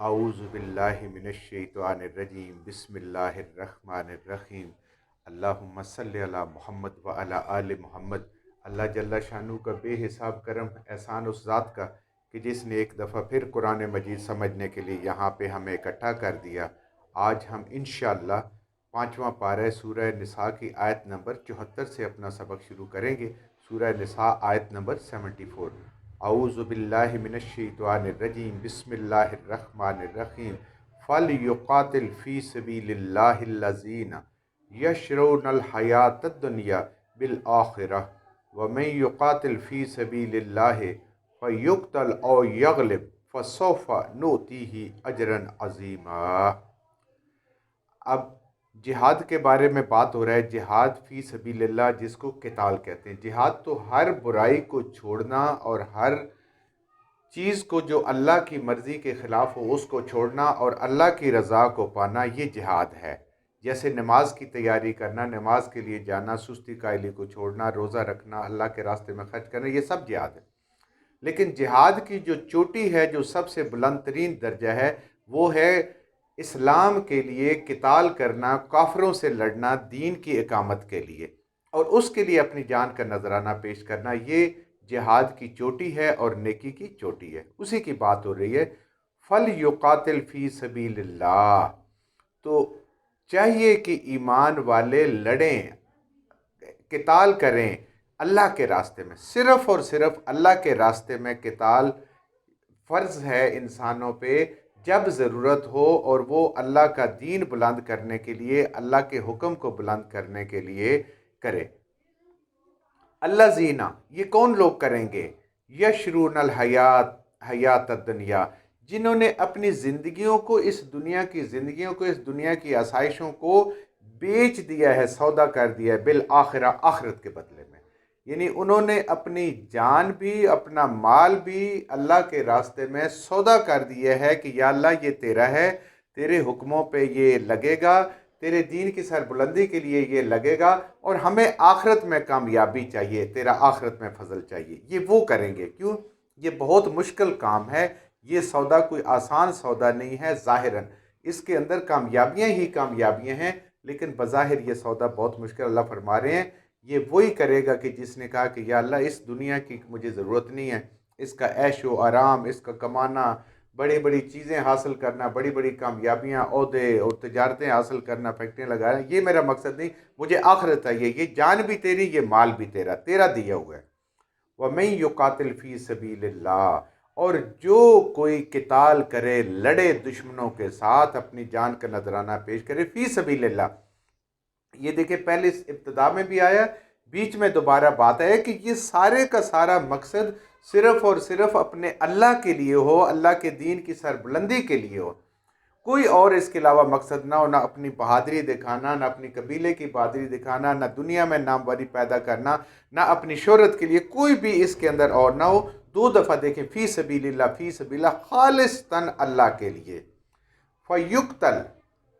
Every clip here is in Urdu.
اعوذ باللہ من الشیطان الرجیم بسم اللہ الرحمن الرحیم اللہم صلی علی محمد وعلی آل محمد۔ اللہ جل شانہ کا بے حساب کرم احسان اس ذات کا کہ جس نے ایک دفعہ پھر قرآن مجید سمجھنے کے لیے یہاں پہ ہمیں اکٹھا کر دیا۔ آج ہم انشاءاللہ 5واں پارہ سورہ نساء کی آیت نمبر 74 سے اپنا سبق شروع کریں گے۔ سورہ نساء آیت نمبر 74۔ اعوذ باللہ من الشیطان الرجیم بسم اللہ الرحمن الرحیم فَلْيُقَاتِلْ فِي سَبِيلِ اللَّهِ الَّذِينَ يَشْرُونَ الْحَيَاةَ الدُّنْيَا بِالْآخِرَةِ وَمَنْ يُقَاتِلْ فِي سَبِيلِ اللَّهِ فَيُقْتَلْ أَوْ يَغْلِبْ فَسَوْفَ نُؤْتِيهِ أَجْرًا عَظِيمًا۔ اب جہاد کے بارے میں بات ہو رہا ہے۔ جہاد فی سبیل اللہ جس کو قتال کہتے ہیں۔ جہاد تو ہر برائی کو چھوڑنا اور ہر چیز کو جو اللہ کی مرضی کے خلاف ہو اس کو چھوڑنا اور اللہ کی رضا کو پانا، یہ جہاد ہے۔ جیسے نماز کی تیاری کرنا، نماز کے لیے جانا، سستی کائلی کو چھوڑنا، روزہ رکھنا، اللہ کے راستے میں خرچ کرنا، یہ سب جہاد ہے۔ لیکن جہاد کی جو چوٹی ہے، جو سب سے بلند ترین درجہ ہے، وہ ہے اسلام کے لیے قتال کرنا، کافروں سے لڑنا، دین کی اقامت کے لیے، اور اس کے لیے اپنی جان کا نذرانہ پیش کرنا۔ یہ جہاد کی چوٹی ہے اور نیکی کی چوٹی ہے، اسی کی بات ہو رہی ہے۔ فَلْيُقَاتِلْ فِي سَبِيلِ اللَّهِ، تو چاہیے کہ ایمان والے لڑیں، قتال کریں اللہ کے راستے میں۔ صرف اور صرف اللہ کے راستے میں قتال فرض ہے انسانوں پہ جب ضرورت ہو، اور وہ اللہ کا دین بلند کرنے کے لیے، اللہ کے حکم کو بلند کرنے کے لیے کرے۔ الذین، یہ کون لوگ کریں گے؟ یشرون حیات الدنیا، جنہوں نے اپنی زندگیوں کو، اس دنیا کی زندگیوں کو، اس دنیا کی آسائشوں کو بیچ دیا ہے، سودا کر دیا ہے، بالآخرہ، آخرت کے بدلے میں۔ یعنی انہوں نے اپنی جان بھی، اپنا مال بھی اللہ کے راستے میں سودا کر دیا ہے کہ یا اللہ یہ تیرا ہے، تیرے حکموں پہ یہ لگے گا، تیرے دین کی سربلندی کے لیے یہ لگے گا، اور ہمیں آخرت میں کامیابی چاہیے، تیرا آخرت میں فضل چاہیے۔ یہ وہ کریں گے۔ کیوں؟ یہ بہت مشکل کام ہے، یہ سودا کوئی آسان سودا نہیں ہے۔ ظاہراً اس کے اندر کامیابیاں ہی کامیابیاں ہیں، لیکن بظاہر یہ سودا بہت مشکل۔ اللہ فرما رہے ہیں یہ وہی کرے گا کہ جس نے کہا کہ یا اللہ اس دنیا کی مجھے ضرورت نہیں ہے، اس کا عیش و آرام، اس کا کمانا، بڑی بڑی چیزیں حاصل کرنا، بڑی بڑی کامیابیاں، عہدے اور تجارتیں حاصل کرنا، فیکٹریاں لگانا، یہ میرا مقصد نہیں، مجھے آخرت چاہیے۔ یہ جان بھی تیری، یہ مال بھی تیرا، تیرا دیا ہوا ہے۔ وَمَن يُقَاتِلْ فِي سَبِيلِ اللَّهِ، اور جو کوئی قتال کرے، لڑے دشمنوں کے ساتھ، اپنی جان کا نذرانہ پیش کرے، فی سبیل اللہ، یہ دیکھیں پہلے ابتدا میں بھی آیا، بیچ میں دوبارہ بات ہے کہ یہ سارے کا سارا مقصد صرف اور صرف اپنے اللہ کے لیے ہو، اللہ کے دین کی سربلندی کے لیے ہو، کوئی اور اس کے علاوہ مقصد نہ ہو، نہ اپنی بہادری دکھانا، نہ اپنی قبیلے کی بہادری دکھانا، نہ دنیا میں ناموری پیدا کرنا، نہ اپنی شہرت کے لیے، کوئی بھی اس کے اندر اور نہ ہو۔ 2 دفعہ دیکھیں، فی سبیل اللہ، فی سبیل اللہ، خالصتاً اللہ کے لیے۔ فیقتل،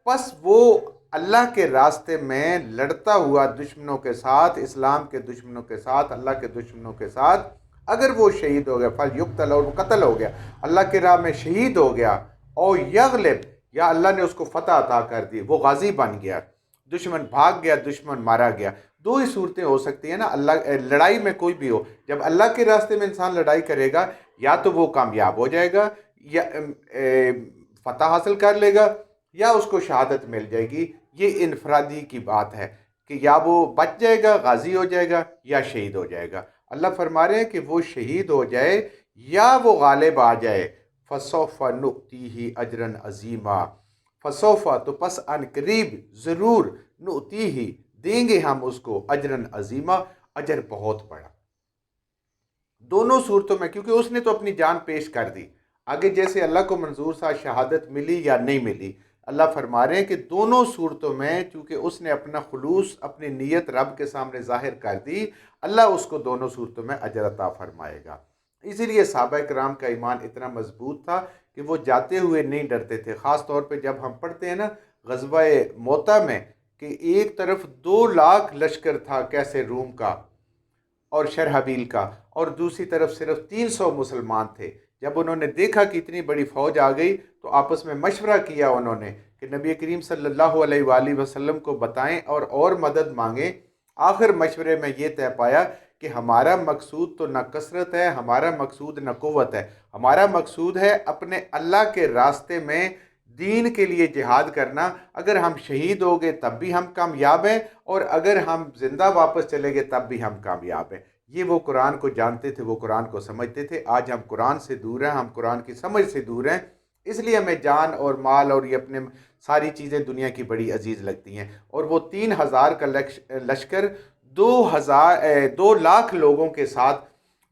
پس وہ اللہ کے راستے میں لڑتا ہوا دشمنوں کے ساتھ، اسلام کے دشمنوں کے ساتھ، اللہ کے دشمنوں کے ساتھ، اگر وہ شہید ہو گیا، فیقتل، اور وہ قتل ہو گیا، اللہ کی راہ میں شہید ہو گیا، او یغلب، یا اللہ نے اس کو فتح عطا کر دی، وہ غازی بن گیا، دشمن بھاگ گیا، دشمن مارا گیا۔ 2 ہی صورتیں ہو سکتی ہیں نا، اللہ لڑائی میں کوئی بھی ہو، جب اللہ کے راستے میں انسان لڑائی کرے گا، یا تو وہ کامیاب ہو جائے گا، یا فتح حاصل کر لے گا، یا اس کو شہادت مل جائے گی۔ یہ انفرادی کی بات ہے کہ یا وہ بچ جائے گا، غازی ہو جائے گا، یا شہید ہو جائے گا۔ اللہ فرما رہے ہیں کہ وہ شہید ہو جائے یا وہ غالب آ جائے، فَسَوْفَ نُؤْتِيهِ أَجْرًا عَظِيمًا، فَسَوْفَ، تو پس ان قریب، ضرور، نُؤْتِيهِ، دیں گے ہم اس کو، اجرن عظیمہ، اجر بہت بڑا۔ دونوں صورتوں میں، کیونکہ اس نے تو اپنی جان پیش کر دی، آگے جیسے اللہ کو منظور تھا شہادت ملی یا نہیں ملی، اللہ فرما رہے ہیں کہ دونوں صورتوں میں چونکہ اس نے اپنا خلوص، اپنی نیت رب کے سامنے ظاہر کر دی، اللہ اس کو دونوں صورتوں میں اجر عطا فرمائے گا۔ اسی لیے صحابہ کرام کا ایمان اتنا مضبوط تھا کہ وہ جاتے ہوئے نہیں ڈرتے تھے۔ خاص طور پہ جب ہم پڑھتے ہیں نا غزوہ موتا میں، کہ ایک طرف 2 لاکھ لشکر تھا کیسے روم کا اور شرحبیل کا، اور دوسری طرف صرف 300 مسلمان تھے۔ جب انہوں نے دیکھا کہ اتنی بڑی فوج آ گئی تو آپس میں مشورہ کیا انہوں نے کہ نبی کریم صلی اللہ علیہ وآلہ وسلم کو بتائیں اور مدد مانگیں۔ آخر مشورے میں یہ طے پایا کہ ہمارا مقصود تو نہ کثرت ہے، ہمارا مقصود نہ قوت ہے، ہمارا مقصود ہے اپنے اللہ کے راستے میں دین کے لیے جہاد کرنا۔ اگر ہم شہید ہو گئے تب بھی ہم کامیاب ہیں، اور اگر ہم زندہ واپس چلے گئے تب بھی ہم کامیاب ہیں۔ یہ وہ قرآن کو جانتے تھے، وہ قرآن کو سمجھتے تھے۔ آج ہم قرآن سے دور ہیں، ہم قرآن کی سمجھ سے دور ہیں، اس لیے ہمیں جان اور مال اور یہ اپنے ساری چیزیں دنیا کی بڑی عزیز لگتی ہیں۔ اور وہ 3,000 کا لشکر 2 لاکھ لوگوں کے ساتھ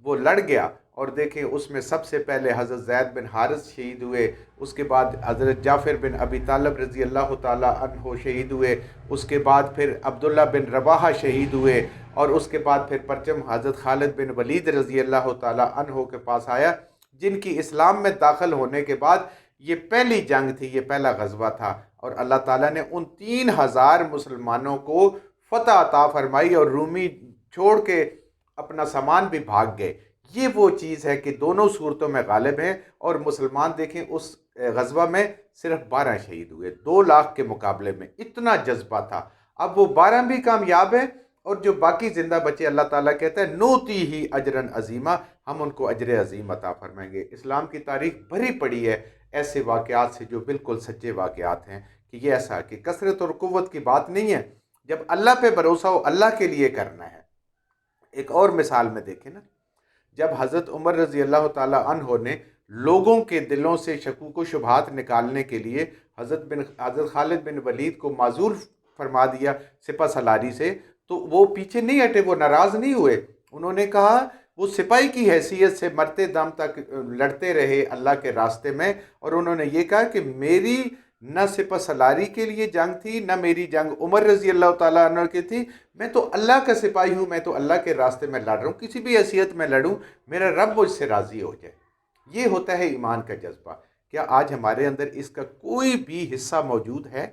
وہ لڑ گیا، اور دیکھیں اس میں سب سے پہلے حضرت زید بن حارث شہید ہوئے، اس کے بعد حضرت جعفر بن ابی طالب رضی اللہ تعالیٰ عنہ شہید ہوئے، اس کے بعد پھر عبداللہ بن رواحہ شہید ہوئے، اور اس کے بعد پھر پرچم حضرت خالد بن ولید رضی اللہ تعالیٰ عنہ کے پاس آیا، جن کی اسلام میں داخل ہونے کے بعد یہ پہلی جنگ تھی، یہ پہلا غزوہ تھا، اور اللہ تعالیٰ نے ان 3,000 مسلمانوں کو فتح عطا فرمائی، اور رومی چھوڑ کے اپنا سامان بھی بھاگ گئے۔ یہ وہ چیز ہے کہ دونوں صورتوں میں غالب ہیں، اور مسلمان دیکھیں اس غزوہ میں صرف 12 شہید ہوئے 2 لاکھ کے مقابلے میں، اتنا جذبہ تھا۔ اب وہ 12 بھی کامیاب ہیں، اور جو باقی زندہ بچے اللہ تعالیٰ کہتا ہے نوتی ہی اجرن عظیمہ، ہم ان کو اجر عظیم عطا فرمائیں گے۔ اسلام کی تاریخ بھری پڑی ہے ایسے واقعات سے جو بالکل سچے واقعات ہیں، کہ یہ ایسا کہ کثرت اور قوت کی بات نہیں ہے، جب اللہ پہ بھروسہ ہو اللہ کے لیے کرنا ہے۔ ایک اور مثال میں دیکھیں نا، جب حضرت عمر رضی اللہ تعالیٰ عنہ نے لوگوں کے دلوں سے شکوک و شبہات نکالنے کے لیے حضرت خالد بن ولید کو معزول فرما دیا سپہ سالاری سے، تو وہ پیچھے نہیں ہٹے، وہ ناراض نہیں ہوئے۔ انہوں نے کہا وہ سپاہی کی حیثیت سے مرتے دم تک لڑتے رہے اللہ کے راستے میں، اور انہوں نے یہ کہا کہ میری نہ سپہ سالاری کے لیے جنگ تھی، نہ میری جنگ عمر رضی اللہ تعالیٰ عنہ کی تھی، میں تو اللہ کا سپاہی ہوں، میں تو اللہ کے راستے میں لڑ رہا ہوں، کسی بھی حیثیت میں لڑوں، میرا رب مجھ سے راضی ہو جائے۔ یہ ہوتا ہے ایمان کا جذبہ۔ کیا آج ہمارے اندر اس کا کوئی بھی حصہ موجود ہے؟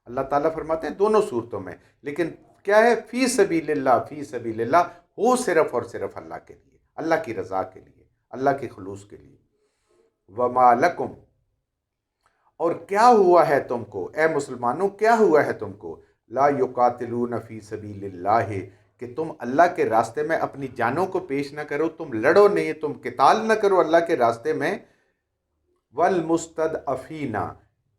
اللہ تعالیٰ فرماتے ہیں دونوں صورتوں میں، لیکن کیا ہے؟ فی سبیل اللہ، فی سبیل اللہ ہو صرف اور صرف اللہ کے لیے، اللہ کی رضا کے لیے، اللہ کے خلوص کے لیے۔ وَمَا لَكُمْ، اور کیا ہوا ہے تم کو، اے مسلمانوں کیا ہوا ہے تم کو، لا یقاتلون فی سبیل اللہ، کہ تم اللہ کے راستے میں اپنی جانوں کو پیش نہ کرو، تم لڑو نہیں، تم قتال نہ کرو اللہ کے راستے میں، والمستضعفین،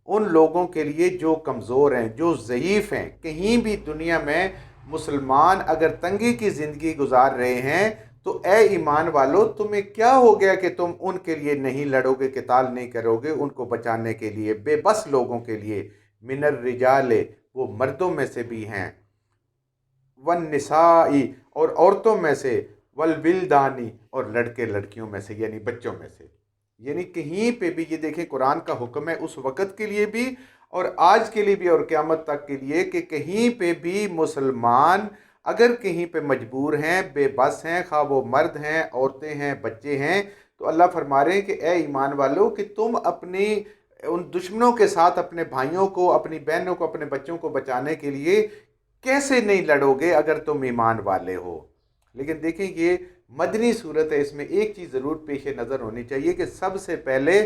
ان لوگوں کے لیے جو کمزور ہیں، جو ضعیف ہیں۔ کہیں بھی دنیا میں مسلمان اگر تنگی کی زندگی گزار رہے ہیں تو اے ایمان والو تمہیں کیا ہو گیا کہ تم ان کے لیے نہیں لڑو گے، قتال نہیں کرو گے ان کو بچانے کے لیے، بے بس لوگوں کے لیے، من الرجال، وہ مردوں میں سے بھی ہیں، والنساء، اور عورتوں میں سے، والولدان، اور لڑکے لڑکیوں میں سے یعنی بچوں میں سے۔ یعنی کہیں پہ بھی یہ دیکھیں قرآن کا حکم ہے اس وقت کے لیے بھی اور آج کے لیے بھی اور قیامت تک کے لیے، کہ کہیں پہ بھی مسلمان اگر کہیں پہ مجبور ہیں، بے بس ہیں، خواہ وہ مرد ہیں، عورتیں ہیں، بچے ہیں، تو اللہ فرما رہے ہیں کہ اے ایمان والو کہ تم اپنی ان دشمنوں کے ساتھ اپنے بھائیوں کو، اپنی بہنوں کو، اپنے بچوں کو بچانے کے لیے کیسے نہیں لڑو گے اگر تم ایمان والے ہو۔ لیکن دیکھیں یہ مدنی صورت ہے، اس میں ایک چیز ضرور پیش نظر ہونی چاہیے کہ سب سے پہلے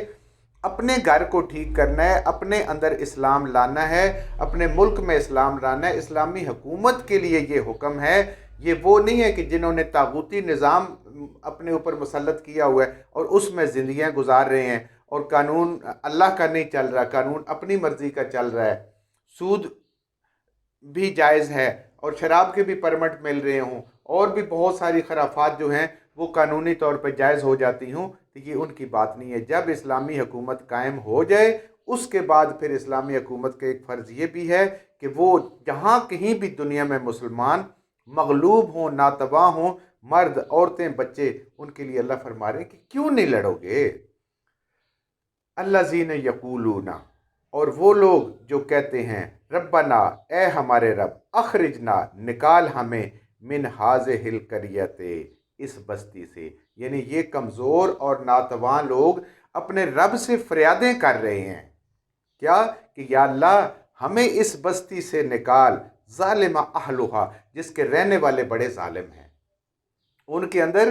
اپنے گھر کو ٹھیک کرنا ہے، اپنے اندر اسلام لانا ہے، اپنے ملک میں اسلام لانا ہے۔ اسلامی حکومت کے لیے یہ حکم ہے، یہ وہ نہیں ہے کہ جنہوں نے طاغوتی نظام اپنے اوپر مسلط کیا ہوا ہے اور اس میں زندگیاں گزار رہے ہیں، اور قانون اللہ کا نہیں چل رہا، قانون اپنی مرضی کا چل رہا ہے، سود بھی جائز ہے اور شراب کے بھی پرمٹ مل رہے ہوں، اور بھی بہت ساری خرافات جو ہیں وہ قانونی طور پہ جائز ہو جاتی ہوں، تو یہ ان کی بات نہیں ہے۔ جب اسلامی حکومت قائم ہو جائے اس کے بعد پھر اسلامی حکومت کا ایک فرض یہ بھی ہے کہ وہ جہاں کہیں بھی دنیا میں مسلمان مغلوب ہوں، ناتواں ہوں، مرد، عورتیں، بچے، ان کے لیے اللہ فرما رہے ہیں کہ کیوں نہیں لڑو گے؟ الذین یقولون، اور وہ لوگ جو کہتے ہیں ربنا، اے ہمارے رب، اخرجنا، نکال ہمیں، من ہذہ القریۃ، اس بستی سے۔ یعنی یہ کمزور اور ناتواں لوگ اپنے رب سے فریادیں کر رہے ہیں، کیا کہ یا اللہ ہمیں اس بستی سے نکال، ظالم اہلھا، جس کے رہنے والے بڑے ظالم ہیں، ان کے اندر